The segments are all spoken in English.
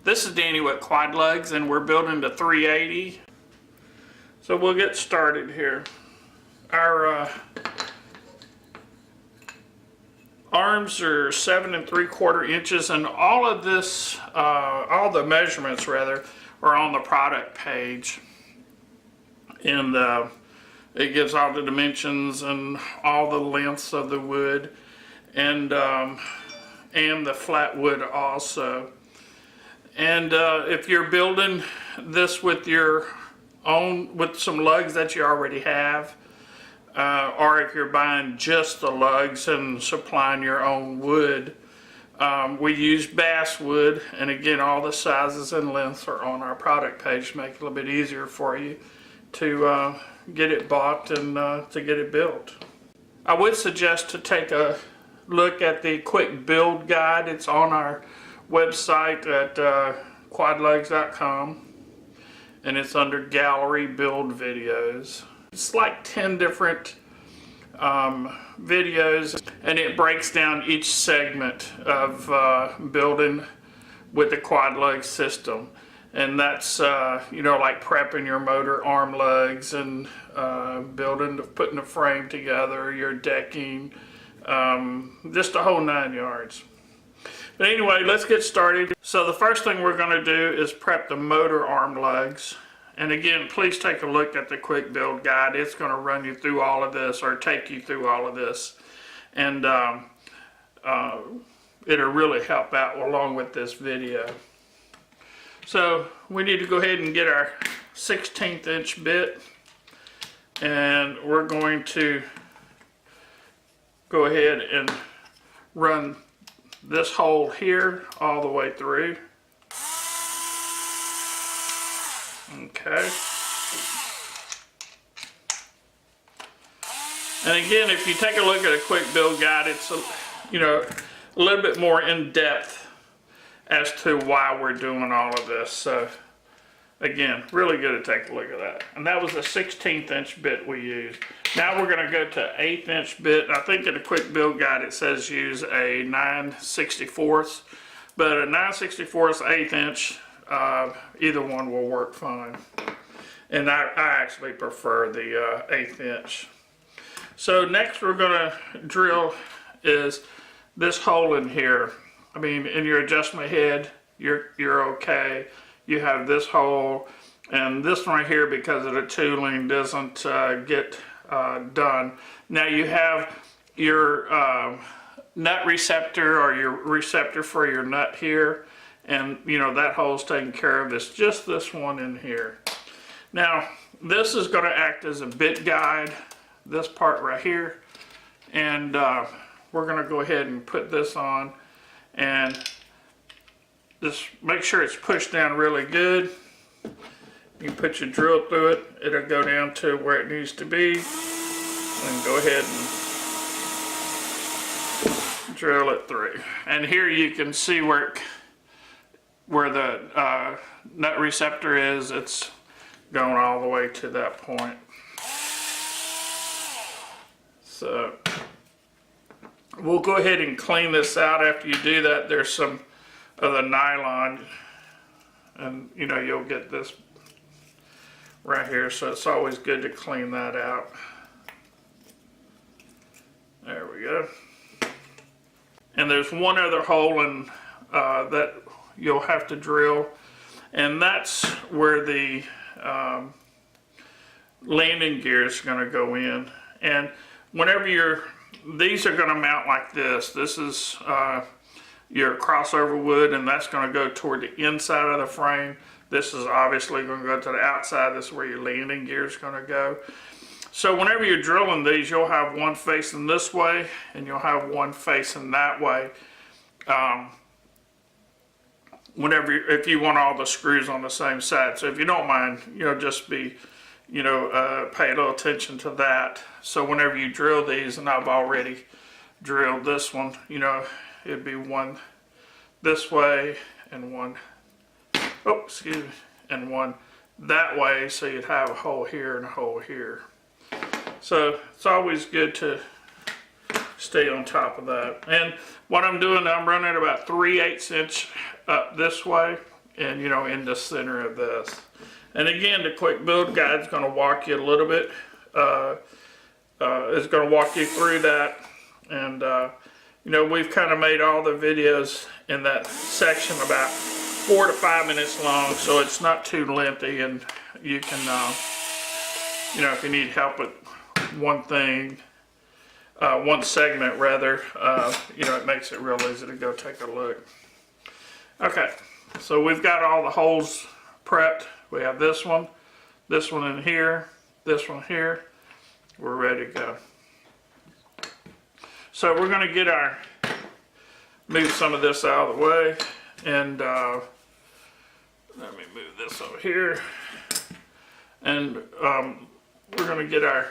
This is Danny with QuadLugs, and we're building the 380. So we'll get started here. Our arms are 7 3/4 inches, and all of this, all the measurements rather, are on the product page. And it gives all the dimensions and all the lengths of the wood, and the flat wood also. And if you're building this with your own, with some lugs that you already have, or if you're buying just the lugs and supplying your own wood, we use basswood, and again, all the sizes and lengths are on our product page to make it a little bit easier for you to get it bought and to get it built. I would suggest to take a look at the quick build guide. It's on our website at QuadLugs.com, and it's under Gallery Build Videos. It's like 10 different videos, and it breaks down each segment of building with the QuadLugs system. And that's, you know, like prepping your motor arm lugs and putting the frame together, your decking, just the whole 9 yards. But anyway, let's get started. So the first thing we're going to do is prep the motor arm lugs. And again, please take a look at the quick build guide. It's going to run you through all of this, or take you through all of this. And it'll really help out along with this video. So we need to go ahead and get our 1/16 inch bit, and we're going to go ahead and run this hole here all the way through. Okay. And again, if you take a look at a quick build guide, it's you know, a little bit more in depth as to why we're doing all of this. So again, really good to take a look at that. And that was a 1/16 inch bit we used. Now we're going to go to 1/8 inch bit. I think in the quick build guide it says use a 9/64, but a 9/64, 1/8 inch, either one will work fine. And I actually prefer the 1/8 inch. So next we're going to drill is this hole in here. I mean, in your adjustment head, you're okay. You have this hole, and this one right here, because of the tooling, doesn't get done. Now you have your nut receptor, or your receptor for your nut here, and you know that hole's taken care of. It's just this one in here. Now this is going to act as a bit guide, this part right here, and we're going to go ahead and put this on. And just make sure it's pushed down really good. You put your drill through it, it'll go down to where it needs to be, and go ahead and drill it through. And here you can see where the nut receptor is. It's going all the way to that point. So we'll go ahead and clean this out. After you do that, there's some of the nylon, and you know, you'll get this right here, so it's always good to clean that out. There we go. And there's one other hole in that you'll have to drill, and that's where the landing gear is going to go in. And whenever these are going to mount like this. This is your crossover wood, and that's going to go toward the inside of the frame. This is obviously going to go to the outside. This is where your landing gear is going to go. So whenever you're drilling these, you'll have one facing this way, and you'll have one facing that way. If you want all the screws on the same side. So if you don't mind, you know, just be, you know, pay a little attention to that. So whenever you drill these, and I've already drilled this one, you know, it'd be one this way and one, oh, excuse me, and one that way. So you'd have a hole here and a hole here. So it's always good to stay on top of that. And what I'm doing, I'm running about 3/8 inch up this way and you know, in the center of this. And again, the quick build guide is going to walk you a little bit. It's going to walk you through that, and you know, we've kind of made all the videos in that section about 4 to 5 minutes long, so it's not too lengthy, and you can, you know, if you need help with one thing, one segment rather, you know, it makes it real easy to go take a look. Okay, so we've got all the holes prepped. We have this one in here, this one here. We're ready to go. So we're going to get move some of this out of the way, and let me move this over here, and we're going to get our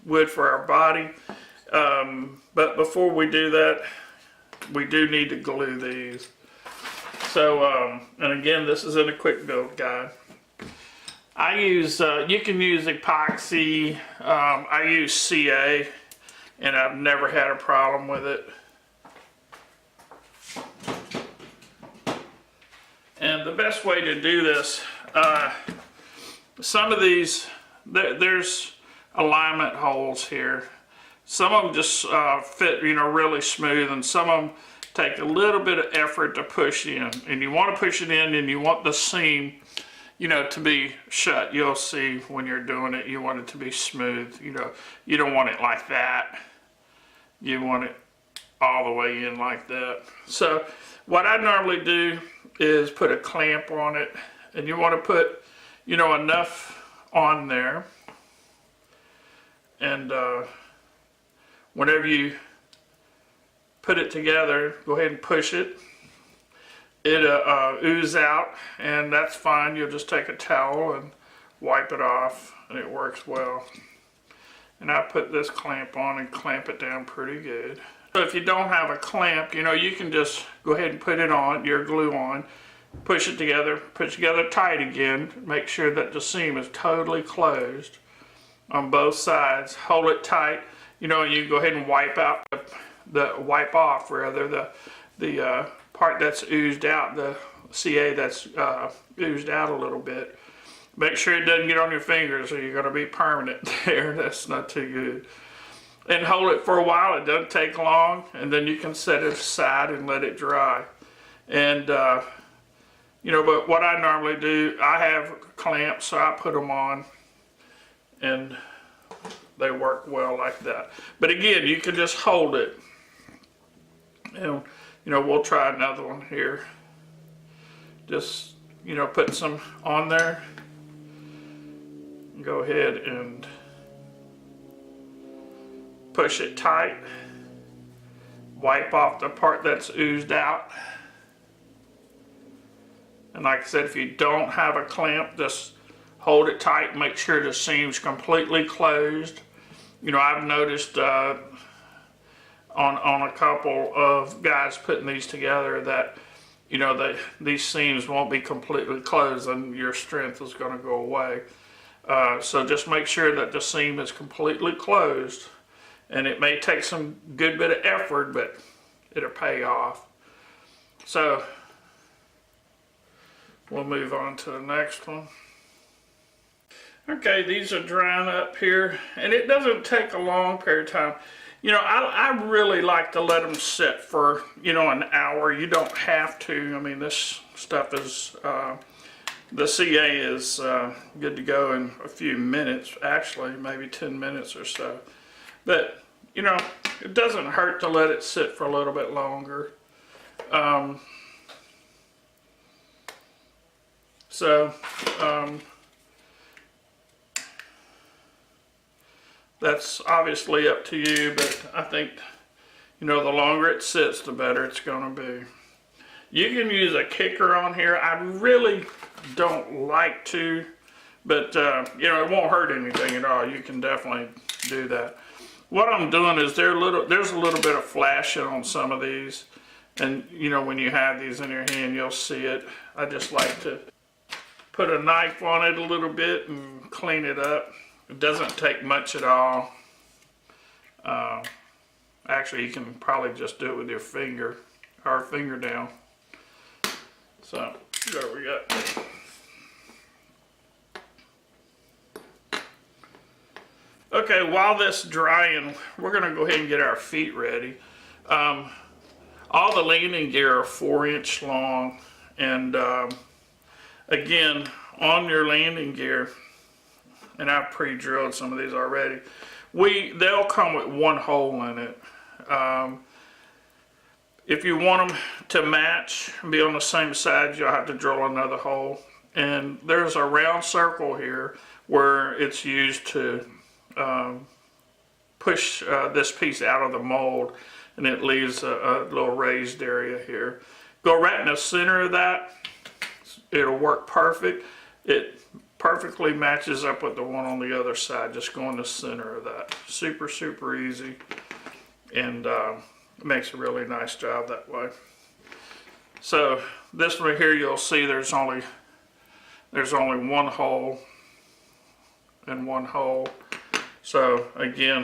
wood for our body, but before we do that, we do need to glue these. So, and again, this is in a quick build guide. I use, you can use epoxy, I use CA, and I've never had a problem with it. And the best way to do this, some of these, there's alignment holes here. Some of them just fit, you know, really smooth, and some of them take a little bit of effort to push in. And you want to push it in, and you want the seam, you know, to be shut. You'll see when you're doing it, you want it to be smooth. You know, you don't want it like that. You want it all the way in like that. So what I normally do is put a clamp on it, and you want to put, you know, enough on there, and whenever you put it together, go ahead and push it. It'll ooze out, and that's fine. You'll just take a towel and wipe it off, and it works well. And I put this clamp on and clamp it down pretty good. So if you don't have a clamp, you know, you can just go ahead and put it on, your glue on, push it together, put it together tight again, make sure that the seam is totally closed on both sides. Hold it tight, you know, and you go ahead and wipe out wipe off rather the part that's oozed out, the CA that's oozed out a little bit. Make sure it doesn't get on your fingers, or you're going to be permanent there. That's not too good. And hold it for a while. It doesn't take long, and then you can set it aside and let it dry. And you know, but what I normally do, I have clamps, so I put them on, and they work well like that. But again, you can just hold it. And you know, we'll try another one here. Just, you know, put some on there. Go ahead and push it tight. Wipe off the part that's oozed out. And like I said, if you don't have a clamp, just hold it tight and make sure the seam's completely closed. You know, I've noticed on a couple of guys putting these together that, you know, these seams won't be completely closed, and your strength is going to go away. So just make sure that the seam is completely closed, and it may take some good bit of effort, but it'll pay off. So we'll move on to the next one. Okay, these are drying up here, and it doesn't take a long period of time. You know, I really like to let them sit for, you know, an hour. You don't have to. I mean, this stuff is, the CA is good to go in a few minutes, actually, maybe 10 minutes or so. But, you know, it doesn't hurt to let it sit for a little bit longer. That's obviously up to you, but I think, you know, the longer it sits, the better it's going to be. You can use a kicker on here. I really don't like to, but you know, it won't hurt anything at all. You can definitely do that. What I'm doing is there's a little bit of flashing on some of these, and you know, when you have these in your hand, you'll see it. I just like to put a knife on it a little bit and clean it up. It doesn't take much at all. Actually, you can probably just do it with your finger or fingernail. So There we go. Okay, while this is drying, we're gonna go ahead and get our feet ready. All the landing gear are 4-inch long, and again, on your landing gear, and I've pre-drilled some of these already, they'll come with one hole in it. If you want them to match and be on the same side, you'll have to drill another hole. And there's a round circle here where it's used to push this piece out of the mold, and it leaves a little raised area here. Go right in the center of that. It'll work perfect. It perfectly matches up with the one on the other side. Just go in the center of that. Super, super easy. And it makes a really nice job that way. So this one here, you'll see there's only one hole and one hole. So again,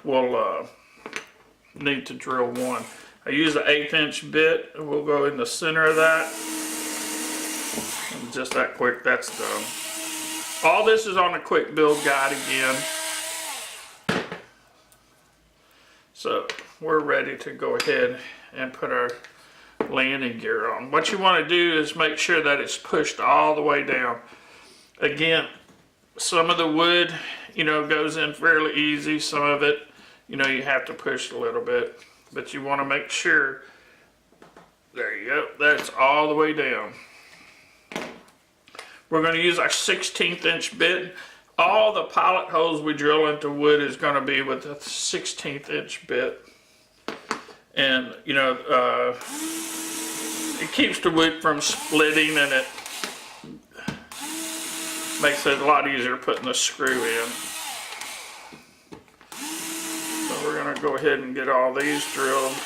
we'll need to drill one. I use an 1/8 inch bit, and we'll go in the center of that. And just that quick, that's done. All this is on a quick build guide again. So we're ready to go ahead and put our landing gear on. What you want to do is make sure that it's pushed all the way down. Again, some of the wood, goes in fairly easy. Some of it, you have to push a little bit. But you want to make sure, there you go, that's all the way down. We're going to use our 1/16 inch bit. All the pilot holes we drill into wood is going to be with a 1/16 inch bit. And, it keeps the wood from splitting, and it makes it a lot easier putting the screw in. So we're going to go ahead and get all these drilled.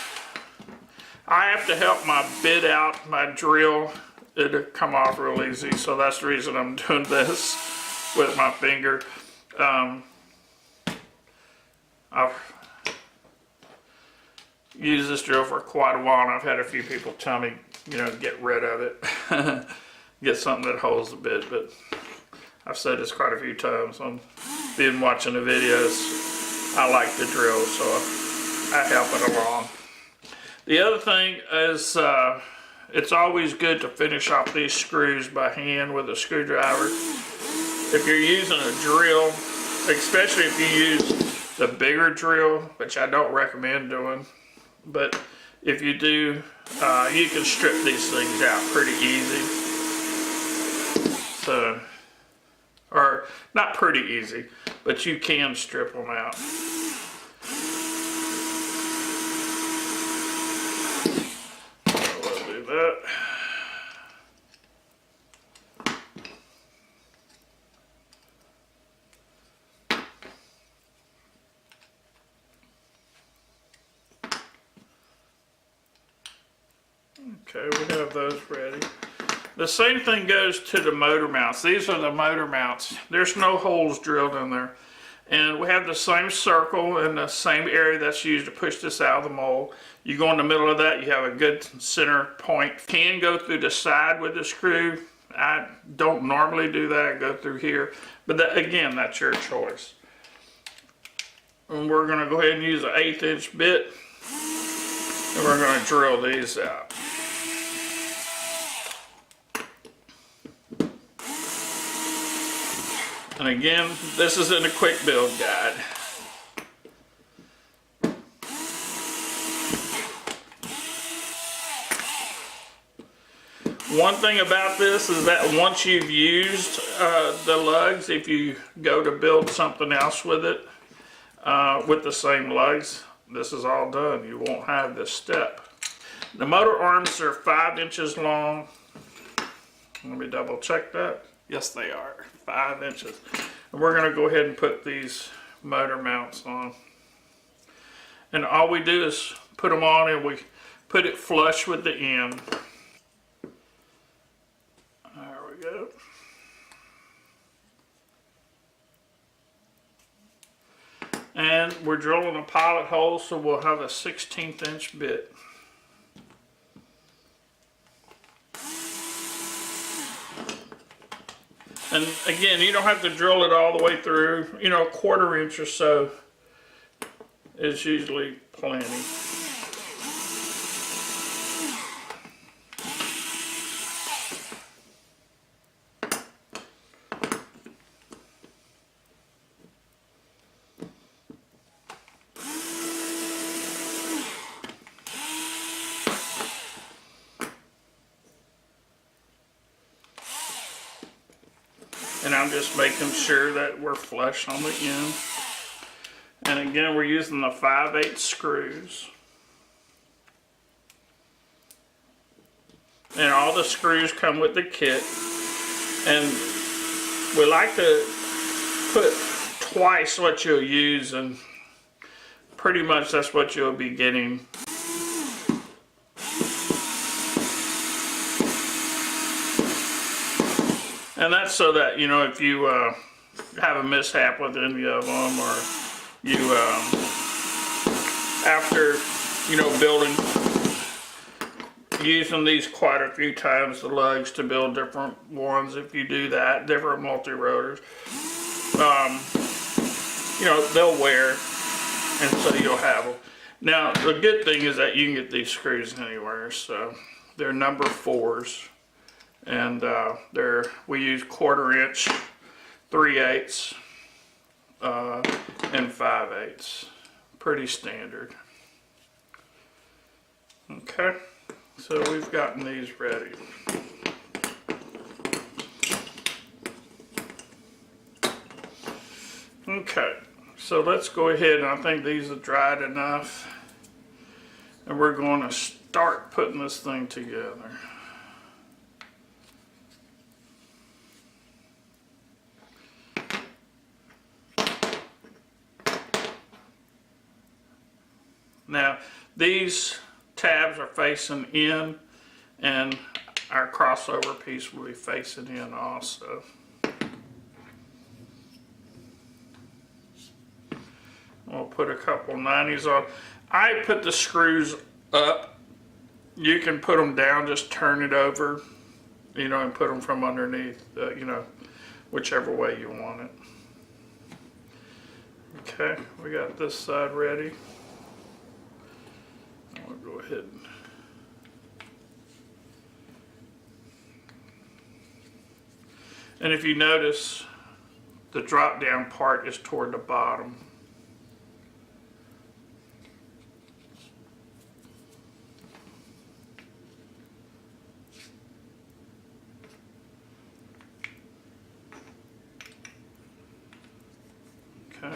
I have to help my bit out, my drill. It'll come off real easy, so that's the reason I'm doing this with my finger. I've used this drill for quite a while, and I've had a few people tell me, get rid of it. Get something that holds the bit, but I've said this quite a few times on been watching the videos. I like the drill, so I help it along. The other thing is, it's always good to finish off these screws by hand with a screwdriver. If you're using a drill, especially if you use the bigger drill, which I don't recommend doing, but if you do, you can strip these things out pretty easy. So, or not pretty easy, but you can strip them out. We'll do that. Okay, we have those ready. The same thing goes to the motor mounts. These are the motor mounts. There's no holes drilled in there. And we have the same circle and the same area that's used to push this out of the mold. You go in the middle of that, you have a good center point. Can go through the side with the screw. I don't normally do that, go through here. But that, again, that's your choice. And we're gonna go ahead and use an 1/8 inch bit. And we're gonna drill these out. And again, this is in the quick build guide. One thing about this is that once you've used the lugs, if you go to build something else with it, with the same lugs, this is all done. You won't have this step. The motor arms are 5 inches long. Let me double check that. Yes, they are 5 inches. And we're going to go ahead and put these motor mounts on. And all we do is put them on, and we put it flush with the end. There we go. And we're drilling a pilot hole, so we'll have a 1/16 inch bit. And again, you don't have to drill it all the way through. You know, a 1/4 inch or so is usually plenty. And I'm just making sure that we're flush on the end. And again, we're using the 5/8 screws. And all the screws come with the kit. And we like to put twice what you'll use, and pretty much that's what you'll be getting. And that's so that, you know, if you have a mishap with any of them, or you, after, you know, using these quite a few times, the lugs to build different ones, if you do that, different multi-rotors, you know, they'll wear, and so you'll have them. Now, the good thing is that you can get these screws anywhere, so they're number 4s. And we use 1/4 inch, 3/8, and 5/8. Pretty standard. Okay, so we've gotten these ready. Okay, so let's go ahead, and I think these are dried enough. And we're going to start putting this thing together. Now, these tabs are facing in, and our crossover piece will be facing in also. We'll put a couple 90s on. I put the screws up. You can put them down, just turn it over, you know, and put them from underneath, you know, whichever way you want it. Okay, we got this side ready. I'll go ahead and if you notice, the drop down part is toward the bottom. Okay.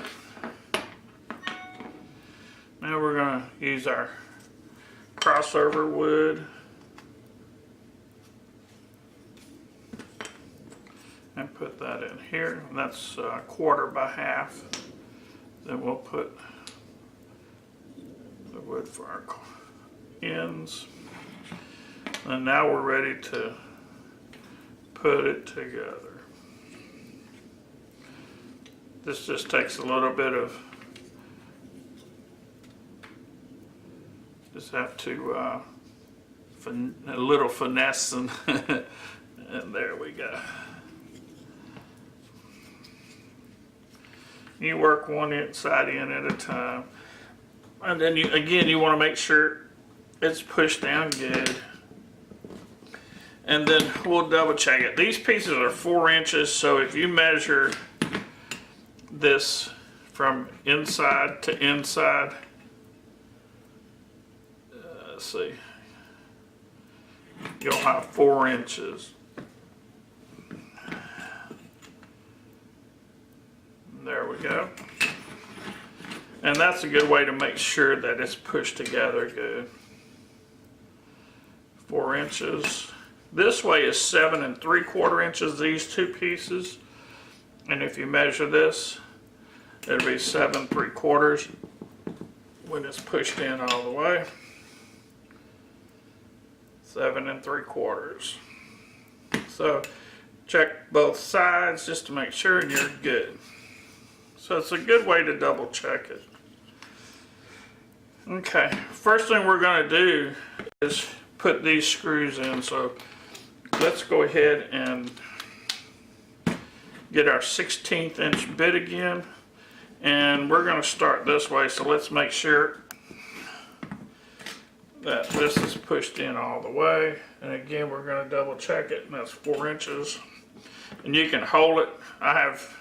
Now we're going to use our crossover wood and put that in here. And that's 1/4 by 1/2. Then we'll put the wood for our ends. And now we're ready to put it together. This just takes a little bit of, just have to a little finesse, and there we go. You work one side in at a time, and then you want to make sure it's pushed down good, and then we'll double check it. These pieces are 4 inches, so if you measure this from inside to inside, let's see, you'll have 4 inches. There we go. And that's a good way to make sure that it's pushed together good. 4 inches. This way is 7 3/4 inches, these two pieces. And if you measure this, it'll be 7 3/4 when it's pushed in all the way. 7 3/4. So check both sides just to make sure and you're good. So it's a good way to double check it. Okay, first thing we're going to do is put these screws in. So let's go ahead and get our 1/16 inch bit again, and we're going to start this way, so let's make sure that this is pushed in all the way. And again, we're going to double check it, and that's 4 inches. And you can hold it. I have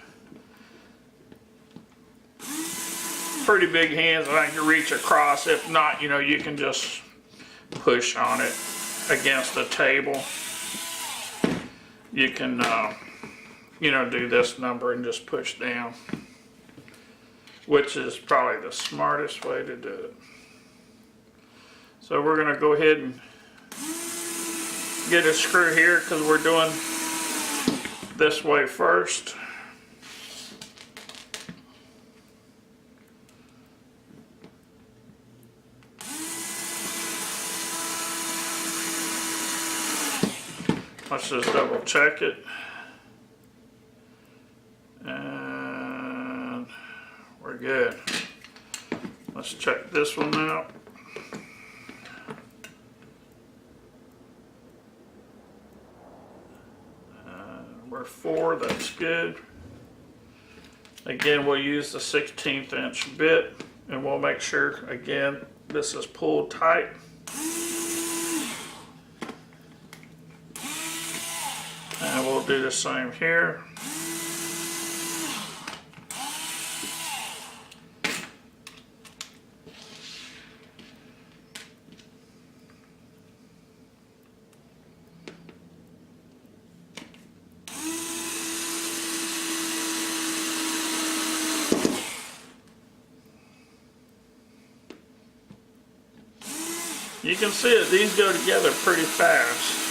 pretty big hands and I can reach across. If not, you know, you can just push on it against the table. You can, you know, do this number and just push down, which is probably the smartest way to do it. So we're going to go ahead and get a screw here because we're doing this way first. Let's just double check it. And we're good. Let's check this one out. We're 4, that's good. Again, we'll use the 1/16 inch bit, and we'll make sure, again, this is pulled tight. And we'll do the same here. You can see that these go together pretty fast.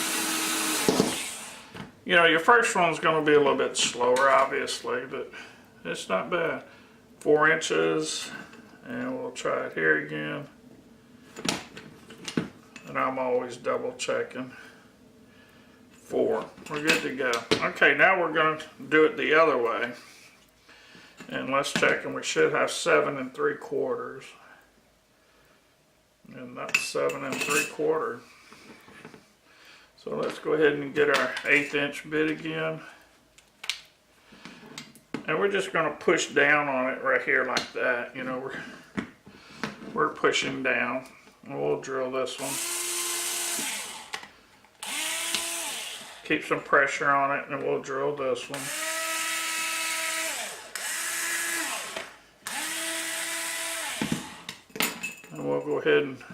You know, your first one's going to be a little bit slower, obviously, but it's not bad. 4 inches, and we'll try it here again. And I'm always double checking. 4. We're good to go. Okay, now we're going to do it the other way. And let's check, and we should have 7 3/4. And that's 7 3/4. So let's go ahead and get our 1/8 inch bit again. And we're just going to push down on it right here like that. You know, we're pushing down. And we'll drill this one. Keep some pressure on it, and we'll drill this one. And we'll go ahead and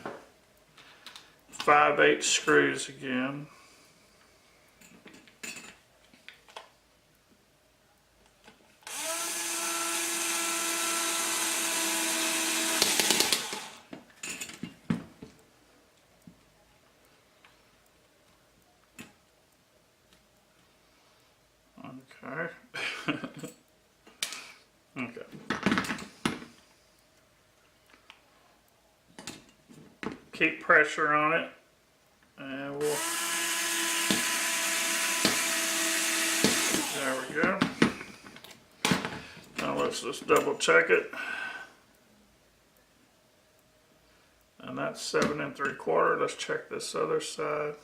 5/8 screws again. Okay. Okay. Keep pressure on it, and we'll, there we go. Now let's just double check it. And that's 7 3/4. Let's check this other side.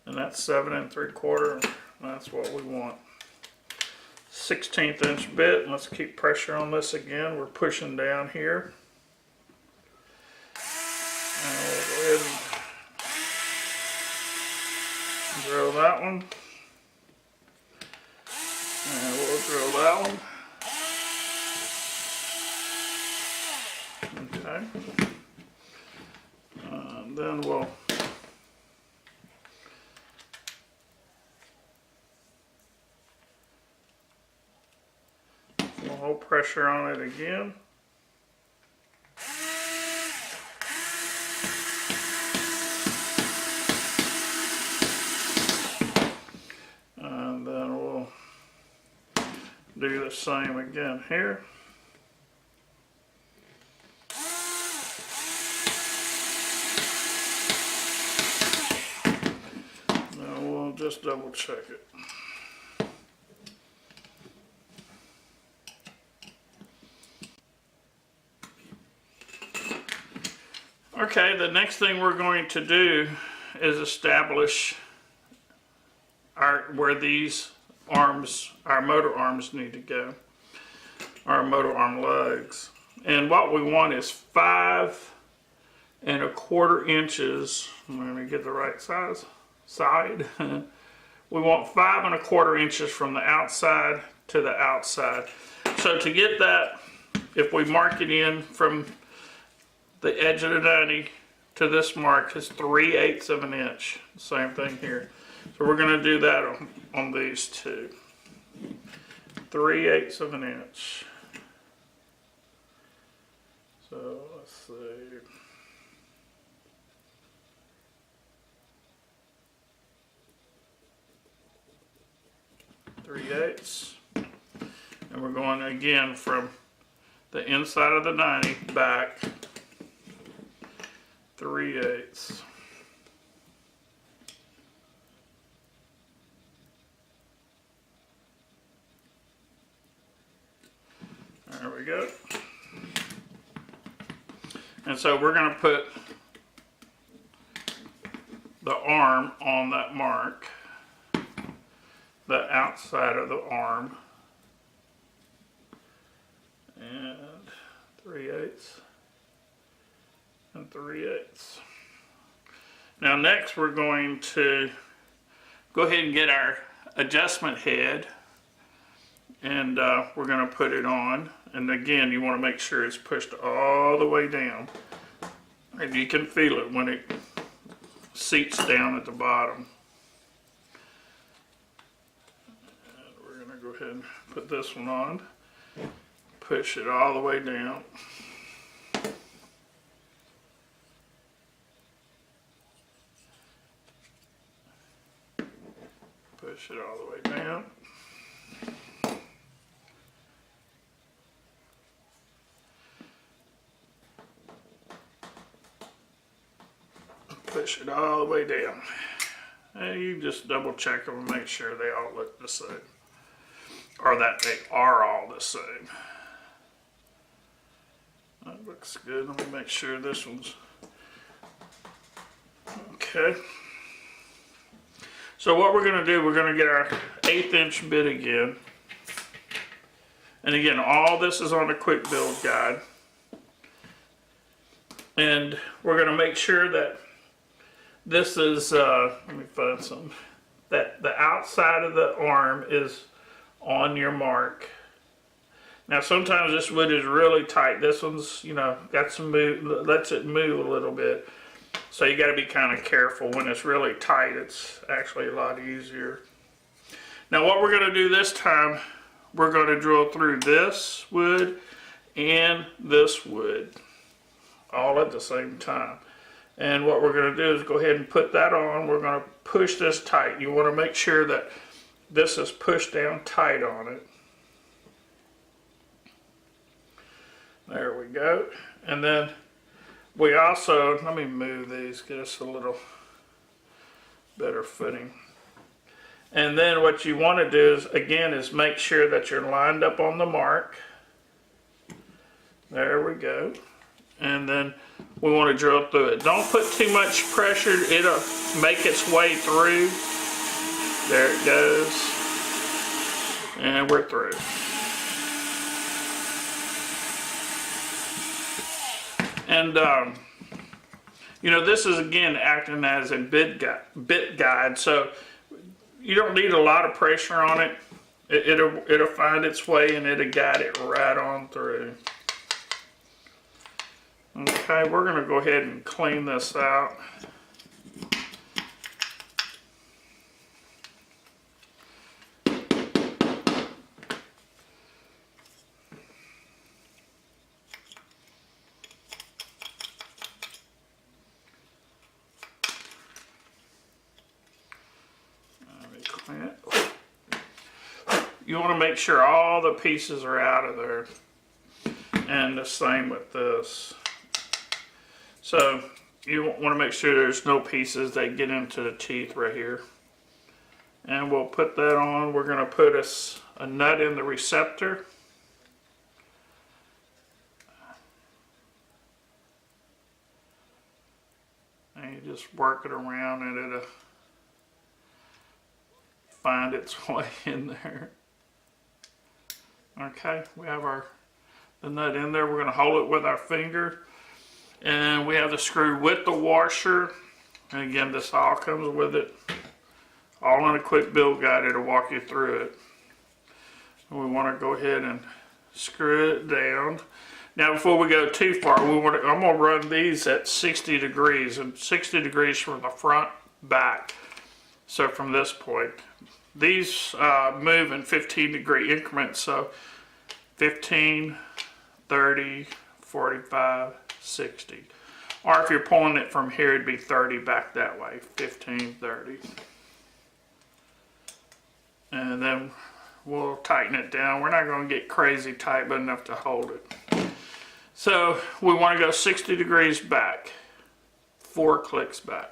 And that's 7 3/4. That's what we want. 1/16 inch bit. Let's keep pressure on this again. We're pushing down here. And we'll go ahead and drill that one. And we'll drill that one. Okay. And then we'll hold pressure on it again. And then we'll do the same again here. Now we'll just double check it. Okay, the next thing we're going to do is establish where these arms, our motor arms need to go, our motor arm lugs. And what we want is 5¼ inches. Let me get the right side. We want 5¼ inches from the outside to the outside. So to get that, if we mark it in from the edge of the 90 to this mark is 3/8 of an inch. Same thing here. So we're going to do that on these two. 3/8 of an inch. So let's see. Three-eighths. And we're going again from the inside of the 90 back 3/8. There we go. And so we're going to put the arm on that mark, the outside of the arm, and 3/8 and 3/8. Now next we're going to go ahead and get our adjustment head, and we're going to put it on. And again, you want to make sure it's pushed all the way down, and you can feel it when it seats down at the bottom. And we're going to go ahead and put this one on, push it all the way down. Push it all the way down. Push it all the way down. And you just double check them and make sure they all look the same, or that they are all the same. That looks good. Let me make sure this one's okay. So what we're going to do, we're going to get our 1/8 inch bit again. And again, all this is on the quick build guide. And we're going to make sure that this is, let me find some, that the outside of the arm is on your mark. Now sometimes this wood is really tight. This one's, you know, got some move, lets it move a little bit. So you got to be kind of careful. When it's really tight, it's actually a lot easier. Now what we're going to do this time, we're going to drill through this wood and this wood all at the same time. And what we're going to do is go ahead and put that on. We're going to push this tight. You want to make sure that this is pushed down tight on it. There we go. And then we also, let me move these, get us a little better footing. And then what you want to do is, again, is make sure that you're lined up on the mark. There we go. And then we want to drill through it. Don't put too much pressure, it'll make its way through. There it goes. And we're through. And you know, this is again acting as a bit guide, so you don't need a lot of pressure on it. It'll find its way and it'll guide it right on through. Okay, we're going to go ahead and clean this out. You want to make sure all the pieces are out of there, and the same with this. So you want to make sure there's no pieces that get into the teeth right here. And we'll put that on. We're going to put a nut in the receptor. And you just work it around and it'll find its way in there. Okay, we have the nut in there. We're going to hold it with our finger. And we have the screw with the washer. And again, this all comes with it. All in a quick build guide. It'll walk you through it. And we want to go ahead and screw it down. Now before we go too far, I'm going to run these at 60 degrees. And 60 degrees from the front back. So from this point. These move in 15-degree increments. So 15, 30, 45, 60. Or if you're pulling it from here, it'd be 30 back that way. 15, 30. And then we'll tighten it down. We're not going to get crazy tight, but enough to hold it. So we want to go 60 degrees back. 4 clicks back.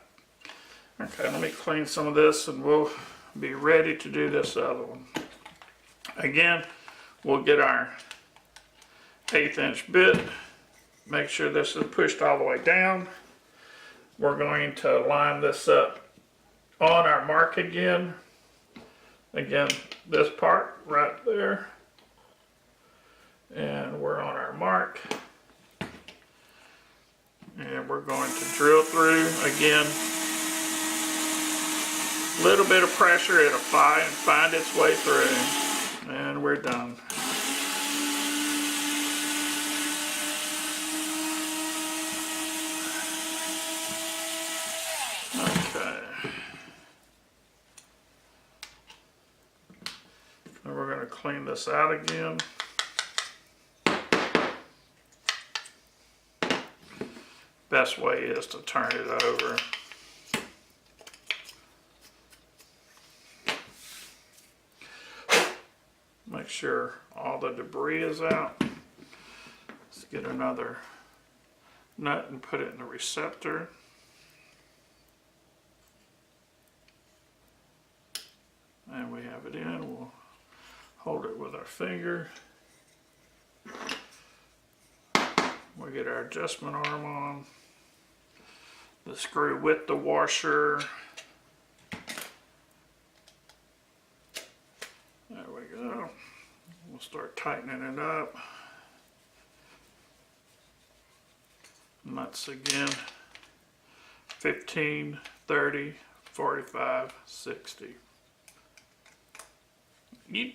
Okay, let me clean some of this and we'll be ready to do this other one. Again, we'll get our 1/8 inch bit. Make sure this is pushed all the way down. We're going to line this up on our mark again. Again, this part right there. And we're on our mark. And we're going to drill through again. Little bit of pressure, it'll find its way through. And we're done. Okay. And we're going to clean this out again. Best way is to turn it over. Make sure all the debris is out. Let's get another nut and put it in the receptor. And we have it in. We'll hold it with our finger. We'll get our adjustment arm on. The screw with the washer. There we go. We'll start tightening it up. Nuts again. 15, 30, 45, 60. You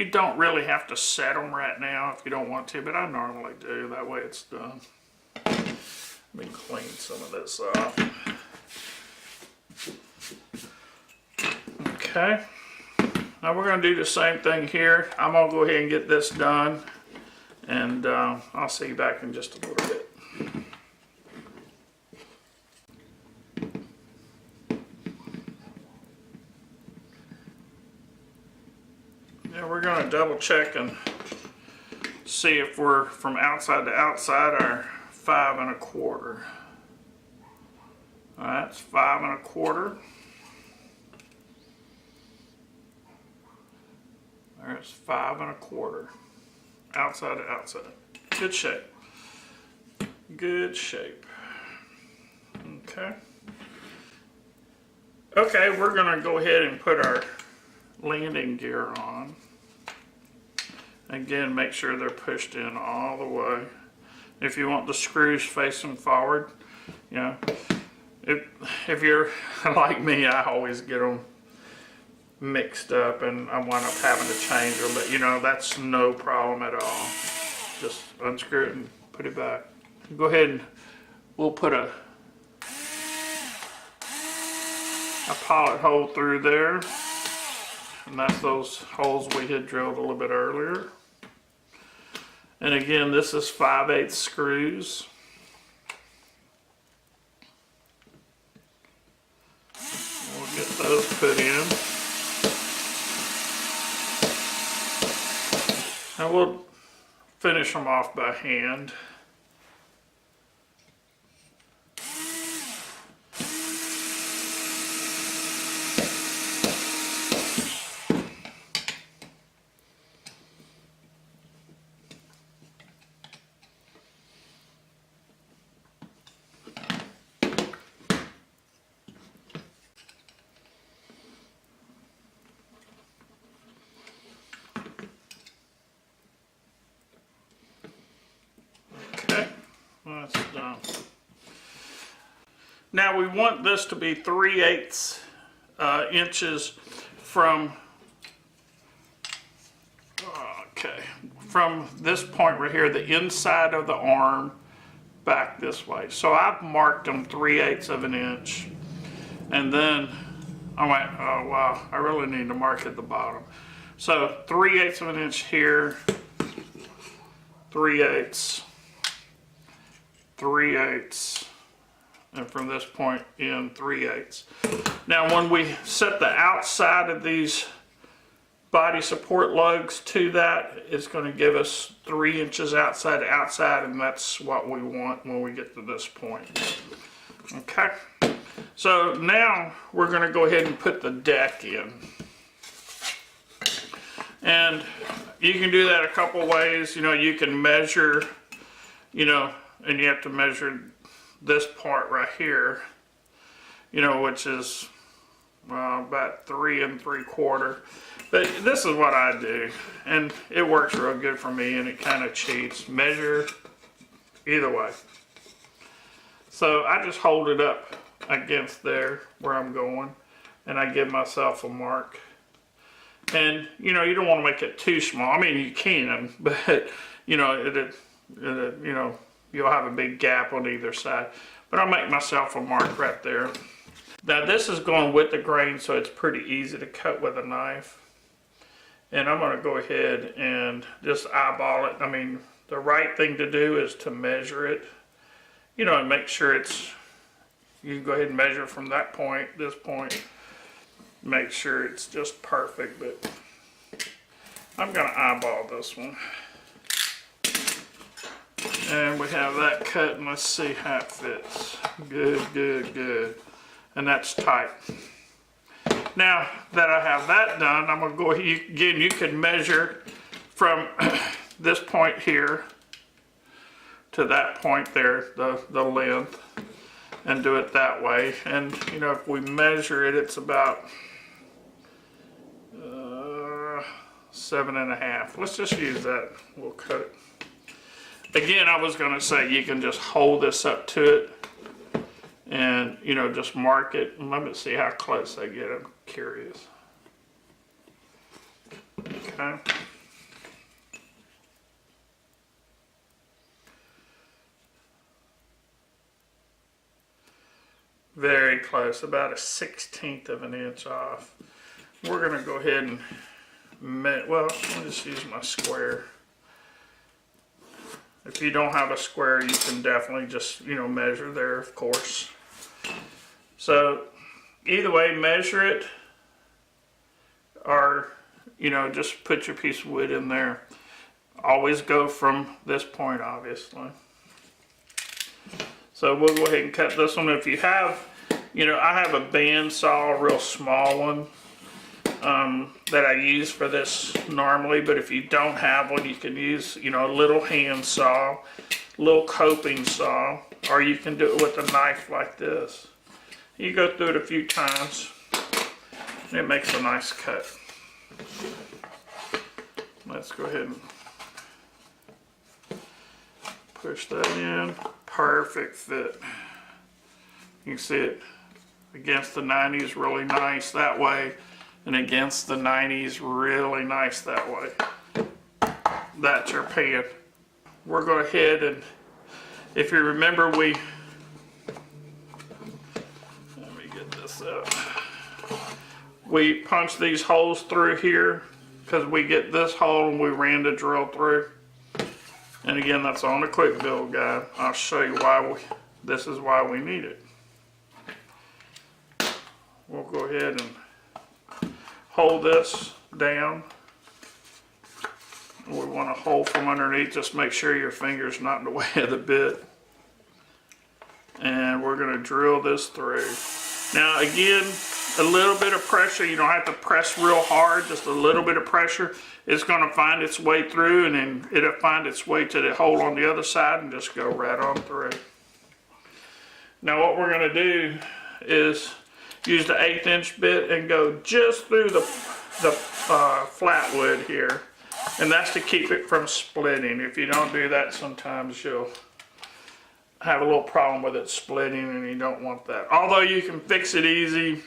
don't really have to set them right now if you don't want to, but I normally do. That way it's done. Let me clean some of this off. Okay. Now we're going to do the same thing here. I'm going to go ahead and get this done, and I'll see you back in just a little bit. Now we're going to double check and see if we're from outside to outside or 5 1/4. Alright, it's 5 1/4. There's 5 1/4. Outside to outside. Good shape. Good shape. Okay. Okay, we're going to go ahead and put our landing gear on. Again, make sure they're pushed in all the way. If you want the screws facing forward, you know, if you're like me, I always get them mixed up and I wind up having to change them, but you know, that's no problem at all. Just unscrew it and put it back. Go ahead and we'll put a pilot hole through there, and that's those holes we had drilled a little bit earlier. And again, this is 5/8 screws. We'll get those put in. And we'll finish them off by hand. That's done. Now we want this to be 3/8 inches from, from this point right here, the inside of the arm, back this way. So I've marked them 3/8 of an inch. And then I went, oh wow, I really need to mark at the bottom. So 3/8 of an inch here, 3/8, 3/8, and from this point in 3/8. Now when we set the outside of these body support lugs to that, it's going to give us 3 inches outside to outside, and that's what we want when we get to this point. Okay, so now we're going to go ahead and put the deck in. And you can do that a couple ways. You know, you can measure, you know, and you have to measure this part right here, you know, which is about 3 3/4. But this is what I do, and it works real good for me, and it kind of cheats. Measure either way. So I just hold it up against there where I'm going, and I give myself a mark. And you know, you don't want to make it too small. I mean, you can, but you know, you know, you'll have a big gap on either side. But I'll make myself a mark right there. Now this is going with the grain, so it's pretty easy to cut with a knife. And I'm going to go ahead and just eyeball it. I mean, the right thing to do is to measure it, you know, and make sure it's, you can go ahead and measure from that point, this point, make sure it's just perfect. But I'm going to eyeball this one. And we have that cut, and let's see how it fits. Good, good, good. And that's tight. Now that I have that done, I'm going to go ahead, again, you can measure from this point here to that point there, the length, and do it that way. And you know, if we measure it, it's about 7.5. Let's just use that. We'll cut it. Again, I was going to say you can just hold this up to it and, you know, just mark it. And let me see how close I get. I'm curious. Okay. Very close, about a 1/16 of an inch off. We're going to go ahead and, well, I'll just use my square. If you don't have a square, you can definitely just, you know, measure there, of course. So either way, measure it, or, you know, just put your piece of wood in there. Always go from this point, obviously. So we'll go ahead and cut this one. If you have, you know, I have a band saw, a real small one, that I use for this normally, but if you don't have one, you can use, you know, a little hand saw, little coping saw, or you can do it with a knife like this. You go through it a few times, and it makes a nice cut. Let's go ahead and push that in. Perfect fit. You can see it against the 90s, really nice that way. And against the 90s, really nice that way. That's your pan. We're going ahead and, if you remember, let me get this up. We punch these holes through here because we get this hole and we ran the drill through. And again, that's on the quick build guide. I'll show you why this is why we need it. We'll go ahead and hold this down. We want to hold from underneath, just make sure your finger's not in the way of the bit. And we're going to drill this through. Now again, a little bit of pressure, you don't have to press real hard, just a little bit of pressure. It's going to find its way through, and then it'll find its way to the hole on the other side and just go right on through. Now what we're going to do is use the 1/8 inch bit and go just through the flat wood here, and that's to keep it from splitting. If you don't do that, sometimes you'll have a little problem with it splitting, and you don't want that. Although you can fix it easy.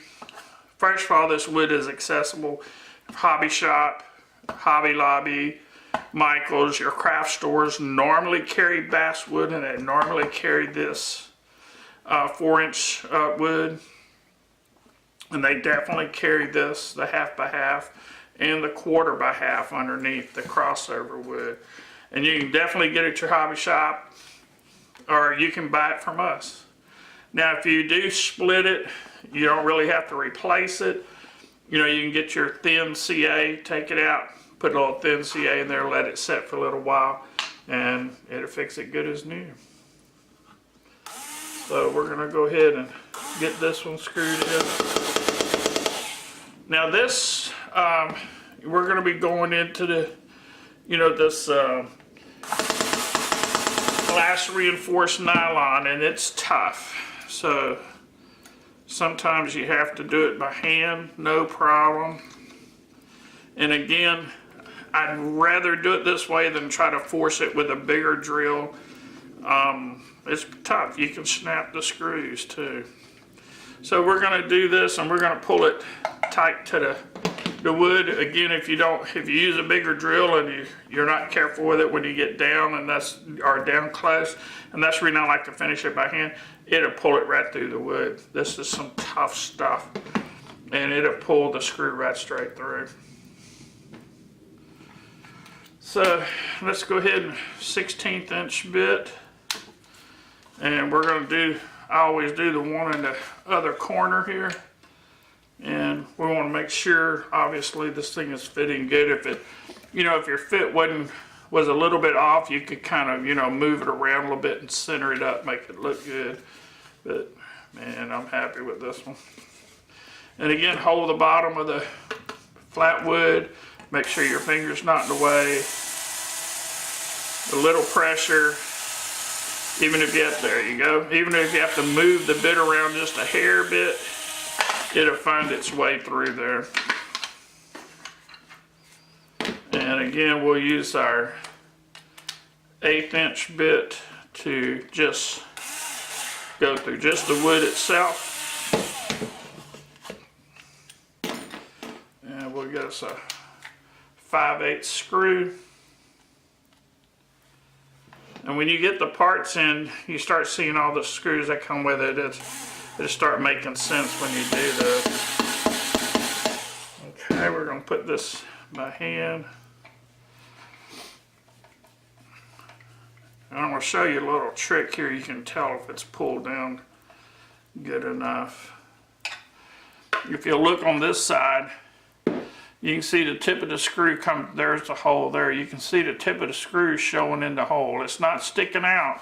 First of all, this wood is accessible. Hobby Shop, Hobby Lobby, Michael's, your craft stores normally carry basswood, and they normally carry this 4-inch wood. And they definitely carry this, the 1/2 by 1/2, and the 1/4 by 1/2 underneath the crossover wood. And you can definitely get it at your hobby shop, or you can buy it from us. Now, if you do split it, you don't really have to replace it. You know, you can get your thin CA, take it out, put a little thin CA in there, let it set for a little while, and it'll fix it good as new. So we're gonna go ahead and get this one screwed in. Now this, we're gonna be going into the, you know, this glass reinforced nylon, and it's tough. So sometimes you have to do it by hand, no problem. And again, I'd rather do it this way than try to force it with a bigger drill. It's tough. You can snap the screws too. So we're going to do this, and we're going to pull it tight to the wood. Again, if you use a bigger drill and you're not careful with it when you get down, or down close, and that's the reason I like to finish it by hand, it'll pull it right through the wood. This is some tough stuff, and it'll pull the screw right straight through. So let's go ahead and 1/16 inch bit, and we're going to do, I always do the one in the other corner here, and we want to make sure obviously this thing is fitting good. If it, you know, if your fit was a little bit off, you could kind of, you know, move it around a little bit and center it up, make it look good. But man, I'm happy with this one. And again, hold the bottom of the flat wood. Make sure your finger's not in the way. A little pressure, even if you have, there you go. Even if you have to move the bit around just a hair bit, it'll find its way through there. And again, we'll use our 1/8 inch bit to just go through just the wood itself. And we'll get us a 5/8 screw. And when you get the parts in, you start seeing all the screws that come with it. It'll start making sense when you do this. Okay, we're going to put this by hand. And I'm going to show you a little trick here. You can tell if it's pulled down good enough. If you look on this side, you can see the tip of the screw come, there's the hole there. You can see the tip of the screw showing in the hole. It's not sticking out,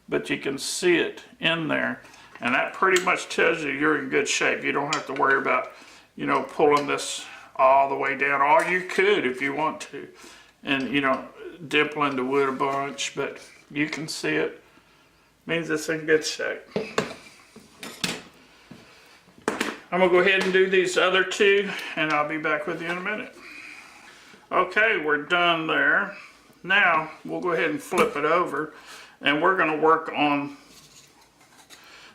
but you can see it in there. And that pretty much tells you you're in good shape. You don't have to worry about, you know, pulling this all the way down. Or you could if you want to. And, you know, dimpling the wood a bunch, but you can see it. Means it's in good shape. I'm going to go ahead and do these other two, and I'll be back with you in a minute. Okay, we're done there. Now, we'll go ahead and flip it over, and we're going to work on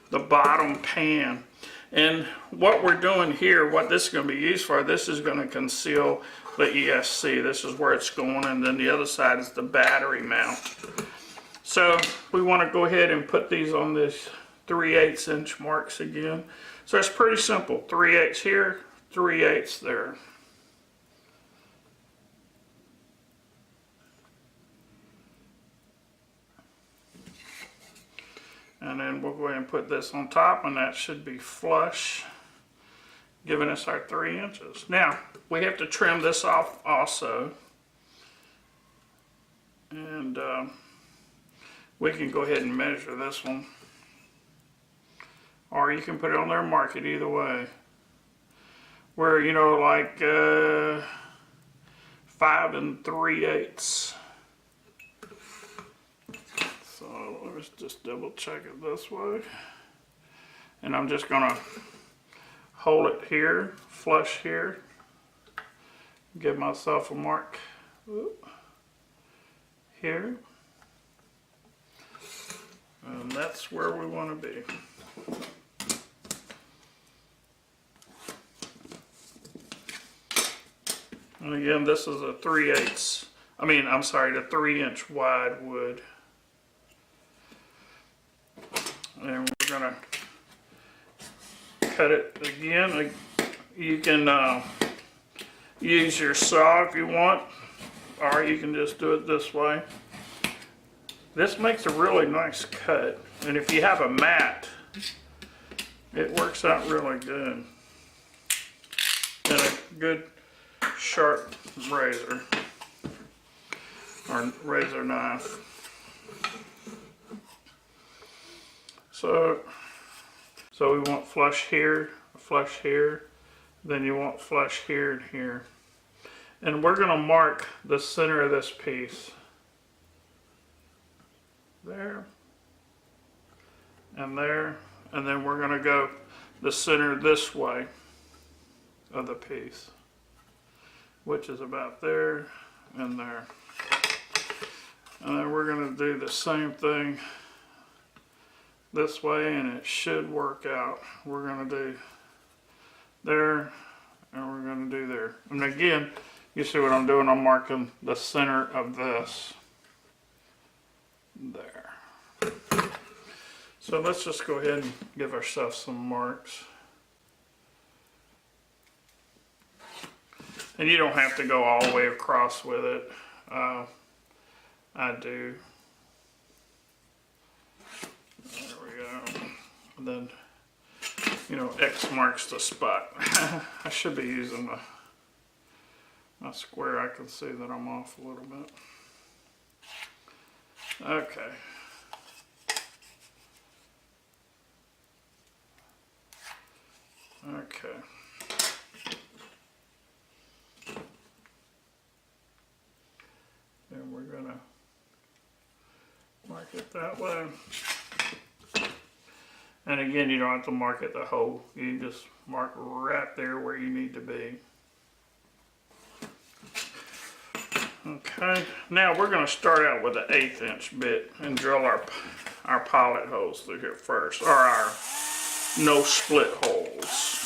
the bottom pan. And what we're doing here, what this is going to be used for, this is going to conceal the ESC. This is where it's going, and then the other side is the battery mount. So we want to go ahead and put these on this 3/8 inch marks again. So it's pretty simple. 3/8 here, 3/8 there. And then we'll go ahead and put this on top, and that should be flush, giving us our 3 inches. Now, we have to trim this off also. And we can go ahead and measure this one. Or you can put it on there and mark it either way. Where, you know, like 5 3/8. So let's just double check it this way. And I'm just gonna hold it here, flush here. Give myself a mark here. And that's where we want to be. And again, this is a 3/8. I'm sorry, the 3-inch wide wood. And we're gonna cut it again. You can use your saw if you want, or you can just do it this way. This makes a really nice cut, and if you have a mat, it works out really good. And a good sharp razor or razor knife. So we want flush here, then you want flush here and here. And we're going to mark the center of this piece. There. And there. And then we're going to go the center this way of the piece, which is about there and there. And then we're going to do the same thing this way, and it should work out. We're going to do there, and we're going to do there. And again, you see what I'm doing? I'm marking the center of this. There. So let's just go ahead and give ourselves some marks. And you don't have to go all the way across with it. I do. There we go. And then, X marks the spot. I should be using my square. I can see that I'm off a little bit. Okay. Okay. And we're gonna mark it that way. And again, you don't have to mark it the whole. You can just mark right there where you need to be. Okay, now we're going to start out with an 1/8 inch bit and drill our pilot holes through here first, or our no split holes.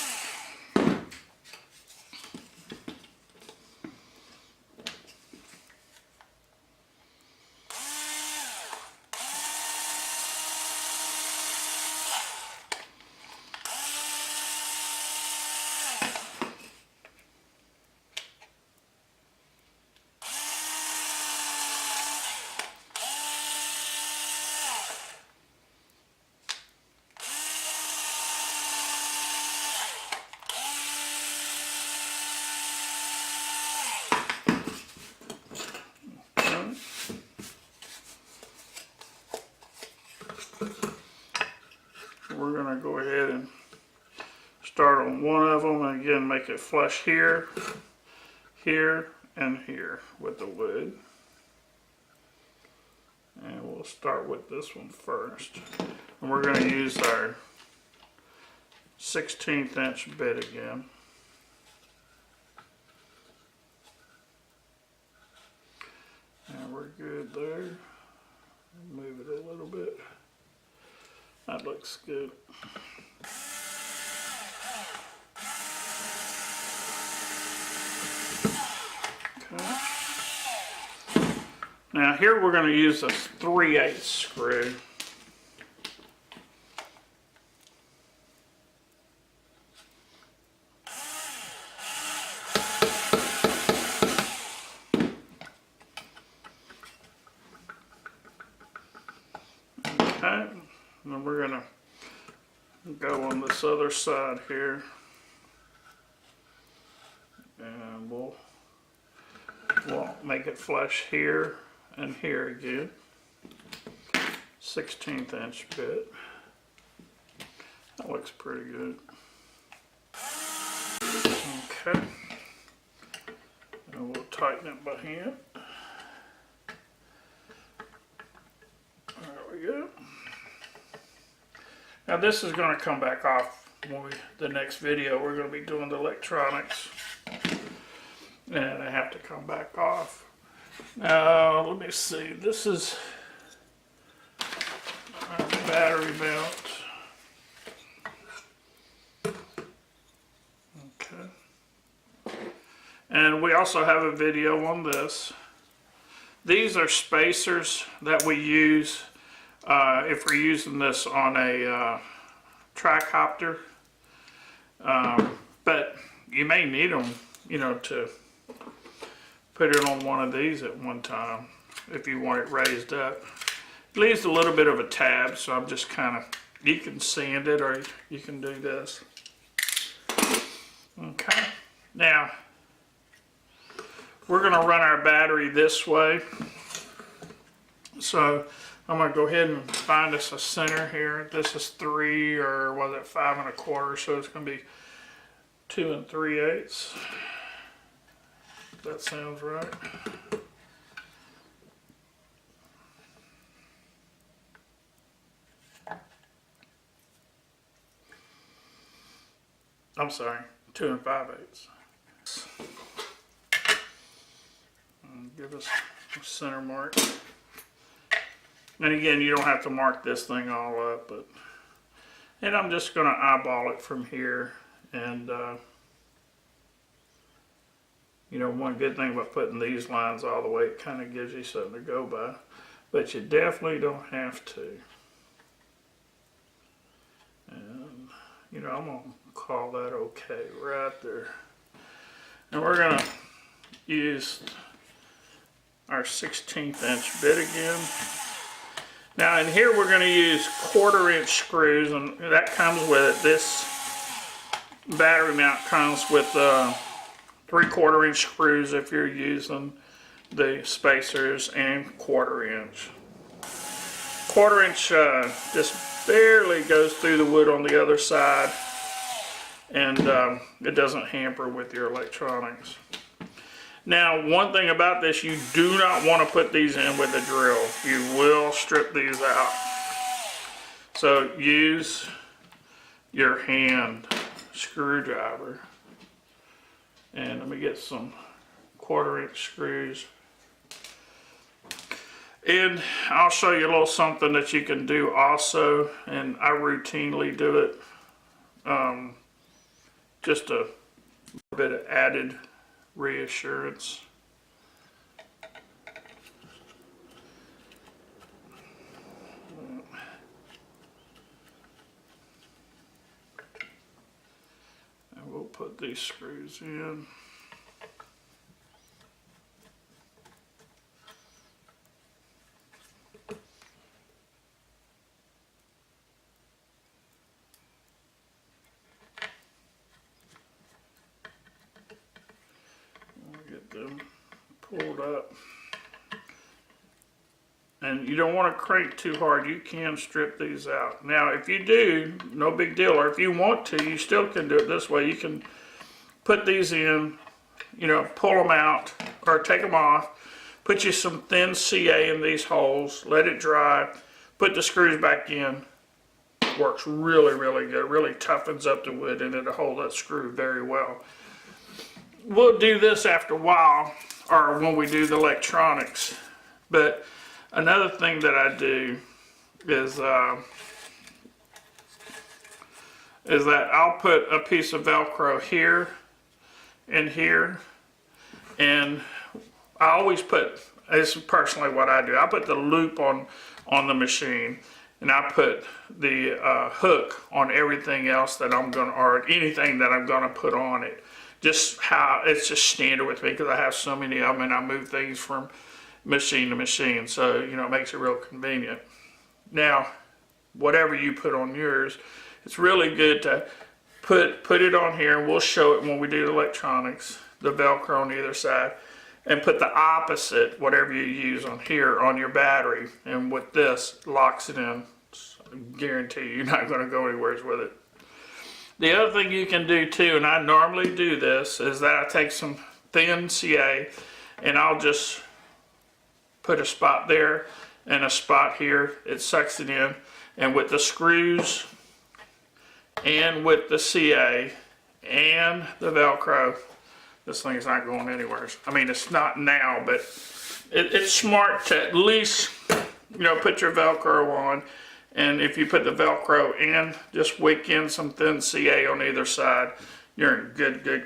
We're going to go ahead and start on one of them, and again make it flush here, here, and here with the wood. And we'll start with this one first. And we're going to use our 1/16 inch bit again. And we're good there. Move it a little bit. That looks good. Okay. Now here we're going to use a 3/8 screw. Okay. And we're going to go on this other side here, and we'll make it flush here and here again. 1/16 inch bit. That looks pretty good. Okay. And we'll tighten it by hand. There we go. Now this is going to come back off when the next video. We're going to be doing the electronics, and I have to come back off. Now let me see. This is battery belt. Okay. And we also have a video on this. These are spacers that we use if we're using this on a tricopter. But you may need them, you know, to put it on one of these at one time if you want it raised up. It leaves a little bit of a tab, so I'm just kind of, you can sand it or you can do this. Okay, now we're going to run our battery this way. So I'm going to go ahead and find us a center here. This is 3 or was it 5 1/4, so it's going to be 2 3/8. That sounds right. I'm sorry, 2 5/8. Give us a center mark. And again, you don't have to mark this thing all up, and I'm just going to eyeball it from here. And you know, one good thing about putting these lines all the way, it kind of gives you something to go by, but you definitely don't have to. And you know, I'm going to call that okay right there. And we're going to use our 1/16 inch bit again. Now in here we're going to use 1/4 inch screws, and that comes with it. This battery mount comes with 3/4 inch screws if you're using the spacers, and 1/4 inch. 1/4 inch just barely goes through the wood on the other side, and it doesn't hamper with your electronics. Now, one thing about this, you do not want to put these in with a drill. You will strip these out. So use your hand screwdriver. And let me get some 1/4 inch screws. And I'll show you a little something that you can do also, and I routinely do it. Just a bit of added reassurance. And we'll put these screws in. Them pulled up, and you don't want to crank too hard. You can strip these out. Now if you do, no big deal, or if you want to, you still can do it this way. You can put these in, you know, pull them out or take them off, put you some thin CA in these holes, let it dry, put the screws back in. Works really, really good. Really toughens up the wood, and it'll hold that screw very well. We'll do this after a while, or when we do the electronics. But another thing that I do is that I'll put a piece of Velcro here and here, and I always put, this is personally what I do, I put the loop on the machine, and I put the hook on everything else that I'm going to, or anything that I'm going to put on it. Just how it's just standard with me, because I have so many of them and I move things from machine to machine, so you know, it makes it real convenient. Now whatever you put on yours, it's really good to put it on here, and we'll show it when we do the electronics, the Velcro on either side, and put the opposite, whatever you use on here, on your battery, and with this locks it in. So I guarantee you're not going to go anywhere with it. The other thing you can do too, and I normally do this, is that I take some thin CA and I'll just put a spot there and a spot here. It sucks it in, and with the screws and with the CA and the Velcro, this thing's not going anywhere. I mean, it's not now, but it's smart to at least, you know, put your Velcro on And if you put the Velcro in, just wick in some thin CA on either side, you're in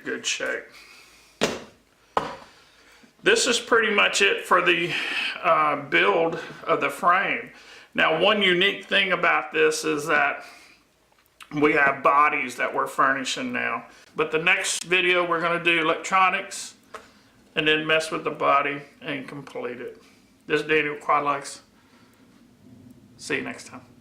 good shape. This is pretty much it for the build of the frame. Now, one unique thing about this is that we have bodies that we're furnishing now. But the next video, we're going to do electronics and then mess with the body and complete it. This is Danny with QuadLugs. See you next time.